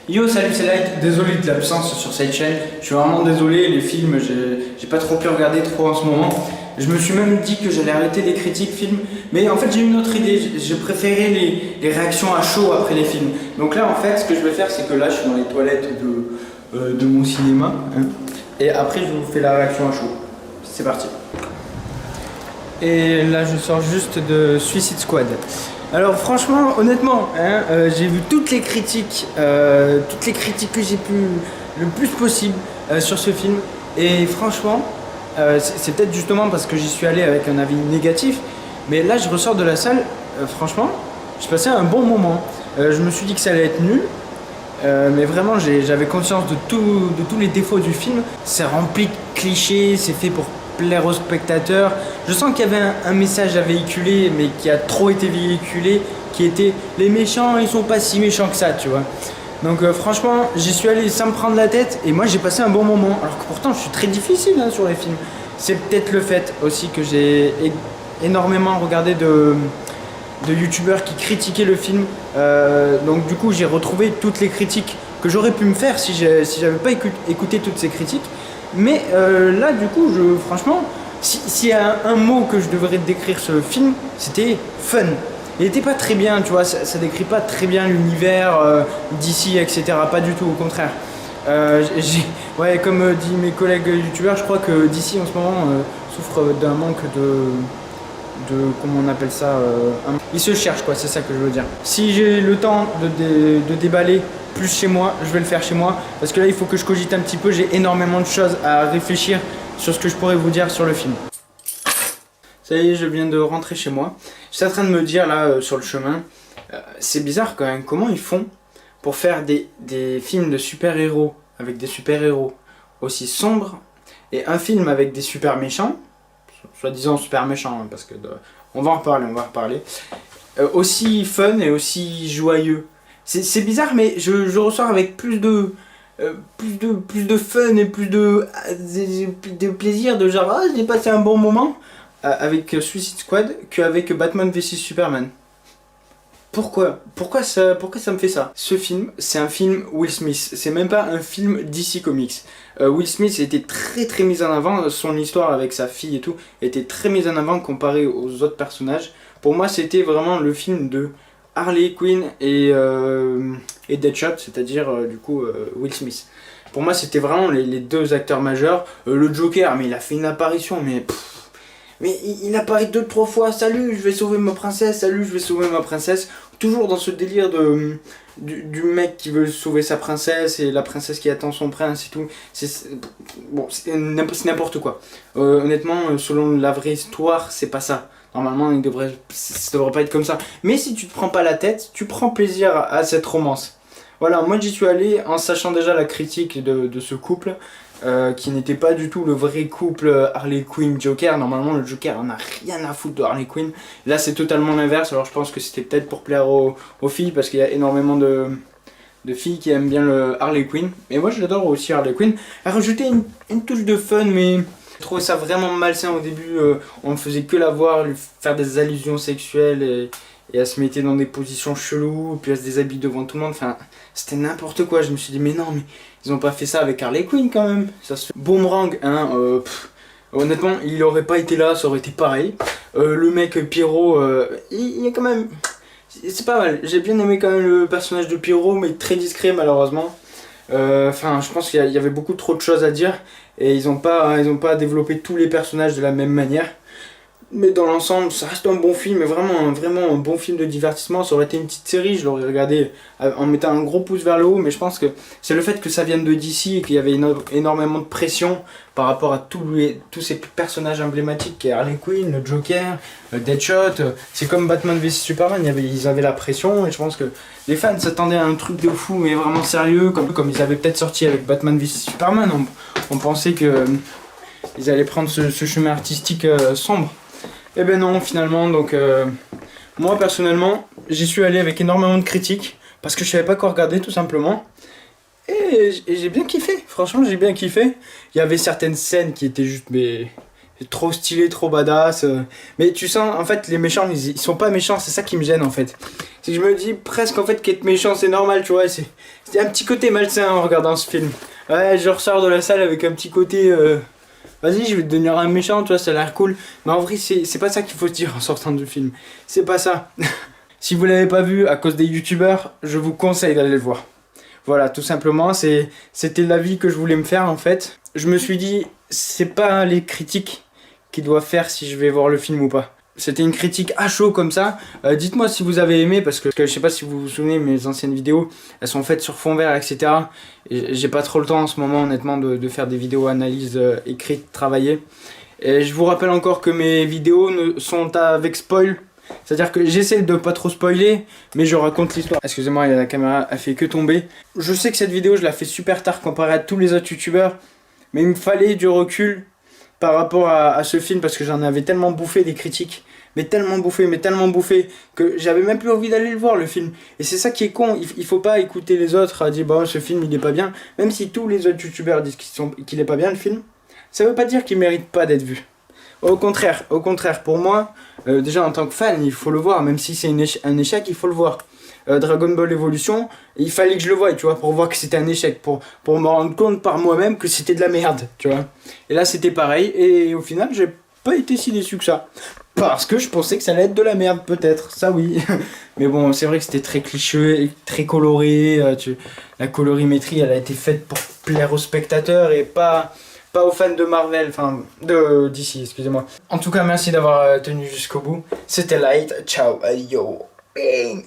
Yo, salut, c'est Light. Désolé de l'absence sur cette chaîne. Je suis vraiment désolé, les films, j'ai pas trop pu regarder trop en ce moment. Je me suis même dit que j'allais arrêter les critiques films. Mais en fait, j'ai une autre idée. Je préférais les réactions à chaud après les films. Donc là, en fait, ce que je vais faire, c'est que là, je suis dans les toilettes de mon cinéma. Hein, et après, je vous fais la réaction à chaud. C'est parti. Et là, je sors juste de Suicide Squad. Alors franchement, honnêtement, hein, j'ai vu toutes les critiques que j'ai pu le plus possible sur ce film. Et franchement, c'est peut-être justement parce que j'y suis allé avec un avis négatif. Mais là, je ressors de la salle, franchement, j'ai passé un bon moment. Je me suis dit que ça allait être nul. Mais vraiment, j'avais conscience de tous les défauts du film. C'est rempli de clichés, c'est fait pour plaire aux spectateurs. Je sens qu'il y avait un message à véhiculer, mais qui a trop été véhiculé, qui était les méchants, ils sont pas si méchants que ça, tu vois. Donc franchement, j'y suis allé sans me prendre la tête, et moi j'ai passé un bon moment. Alors que pourtant, je suis très difficile hein, sur les films. C'est peut-être le fait aussi que j'ai énormément regardé de youtubeurs qui critiquaient le film. Donc du coup, j'ai retrouvé toutes les critiques que j'aurais pu me faire si j'avais pas écouté toutes ces critiques. Mais là, du coup, franchement, s'il y a un mot que je devrais décrire ce film, c'était fun. Il était pas très bien, tu vois, ça décrit pas très bien l'univers d'ici, etc. Pas du tout, au contraire. Ouais, comme dit mes collègues youtubeurs, je crois que d'ici en ce moment souffre d'un manque comment on appelle ça, il se cherche quoi, c'est ça que je veux dire. Si j'ai le temps de déballer plus chez moi, je vais le faire chez moi, parce que là il faut que je cogite un petit peu, j'ai énormément de choses à réfléchir sur ce que je pourrais vous dire sur le film. Ça y est, je viens de rentrer chez moi. J'étais en train de me dire là sur le chemin, c'est bizarre quand même, comment ils font pour faire des films de super-héros avec des super-héros aussi sombres, et un film avec des super méchants, soi-disant super méchant, hein, parce que on va en reparler, aussi fun et aussi joyeux. C'est bizarre, mais je ressors avec plus de fun et plus de plaisir, de genre, ah, j'ai passé un bon moment avec Suicide Squad qu'avec Batman vs Superman. Pourquoi ça me fait ça? Ce film, c'est un film Will Smith, c'est même pas un film DC Comics. Will Smith était très mis en avant, son histoire avec sa fille et tout était très mise en avant comparé aux autres personnages. Pour moi, c'était vraiment le film de Harley Quinn et Deadshot, c'est-à-dire du coup Will Smith. Pour moi, c'était vraiment les deux acteurs majeurs. Le Joker, mais il a fait une apparition, mais il apparaît 2-3 fois, salut, je vais sauver ma princesse, salut, je vais sauver ma princesse. Toujours dans ce délire du mec qui veut sauver sa princesse et la princesse qui attend son prince et tout. Bon, c'est n'importe quoi. Honnêtement, selon la vraie histoire, c'est pas ça. Normalement, ça devrait pas être comme ça. Mais si tu te prends pas la tête, tu prends plaisir à cette romance. Voilà, moi j'y suis allé en sachant déjà la critique de ce couple. Qui n'était pas du tout le vrai couple Harley Quinn Joker. Normalement le Joker en a rien à foutre de Harley Quinn. Là c'est totalement l'inverse. Alors je pense que c'était peut-être pour plaire aux filles, parce qu'il y a énormément de filles qui aiment bien le Harley Quinn. Mais moi je l'adore aussi Harley Quinn. Elle a rajouté une touche de fun, mais je trouvais ça vraiment malsain au début. On ne faisait que la voir lui faire des allusions sexuelles et elle se mettait dans des positions cheloues, puis elle se déshabille devant tout le monde. Enfin, c'était n'importe quoi. Je me suis dit mais non, mais ils ont pas fait ça avec Harley Quinn quand même. Ça se fait. Boomerang, hein, honnêtement, il aurait pas été là, ça aurait été pareil. Le mec Pyro, il est quand même, c'est pas mal. J'ai bien aimé quand même le personnage de Pyro, mais très discret malheureusement. Enfin, je pense qu'il y avait beaucoup trop de choses à dire et ils ont pas développé tous les personnages de la même manière. Mais dans l'ensemble, ça reste un bon film, vraiment un bon film de divertissement. Ça aurait été une petite série, je l'aurais regardé en mettant un gros pouce vers le haut, mais je pense que c'est le fait que ça vienne de DC et qu'il y avait énormément de pression par rapport à tous ces personnages emblématiques qui est Harley Quinn, le Joker, Deadshot. C'est comme Batman vs Superman, ils avaient la pression et je pense que les fans s'attendaient à un truc de fou mais vraiment sérieux, comme ils avaient peut-être sorti avec Batman vs Superman. On pensait que ils allaient prendre ce chemin artistique sombre. Et ben non, finalement, donc moi personnellement, j'y suis allé avec énormément de critiques parce que je savais pas quoi regarder tout simplement. Et j'ai bien kiffé, franchement j'ai bien kiffé. Il y avait certaines scènes qui étaient juste trop stylé, trop badass. Mais tu sens, en fait, les méchants, ils sont pas méchants, c'est ça qui me gêne en fait. C'est que je me dis presque en fait qu'être méchant c'est normal, tu vois. C'est un petit côté malsain en regardant ce film. Ouais, je ressors de la salle avec un petit côté. Vas-y, je vais devenir un méchant, tu vois, ça a l'air cool. Mais en vrai, c'est pas ça qu'il faut se dire en sortant du film. C'est pas ça. Si vous l'avez pas vu à cause des youtubeurs, je vous conseille d'aller le voir. Voilà, tout simplement, c'était l'avis que je voulais me faire en fait. Je me suis dit, c'est pas les critiques qui doivent faire si je vais voir le film ou pas. C'était une critique à chaud comme ça. Dites-moi si vous avez aimé, parce que je sais pas si vous vous souvenez, mes anciennes vidéos, elles sont faites sur fond vert, etc. Et j'ai pas trop le temps en ce moment, honnêtement, de faire des vidéos analyses écrites, travaillées. Et je vous rappelle encore que mes vidéos sont avec spoil. C'est-à-dire que j'essaie de pas trop spoiler, mais je raconte l'histoire. Excusez-moi, la caméra a fait que tomber. Je sais que cette vidéo, je la fais super tard comparé à tous les autres youtubeurs, mais il me fallait du recul par rapport à ce film parce que j'en avais tellement bouffé des critiques, mais tellement bouffé que j'avais même plus envie d'aller le voir le film. Et c'est ça qui est con, il faut pas écouter les autres à dire bah ce film il est pas bien, même si tous les autres youtubeurs disent qu'il est pas bien le film, ça veut pas dire qu'il mérite pas d'être vu. Au contraire, pour moi, déjà en tant que fan, il faut le voir, même si c'est un échec, il faut le voir. Dragon Ball Evolution, il fallait que je le voie, tu vois, pour voir que c'était un échec, pour me rendre compte par moi-même que c'était de la merde, tu vois. Et là, c'était pareil, et au final, j'ai pas été si déçu que ça. Parce que je pensais que ça allait être de la merde, peut-être, ça oui. Mais bon, c'est vrai que c'était très cliché, très coloré, la colorimétrie, elle a été faite pour plaire aux spectateurs et pas aux fans de Marvel, enfin d'ici, excusez-moi. En tout cas, merci d'avoir tenu jusqu'au bout. C'était Light, ciao, yo, bing.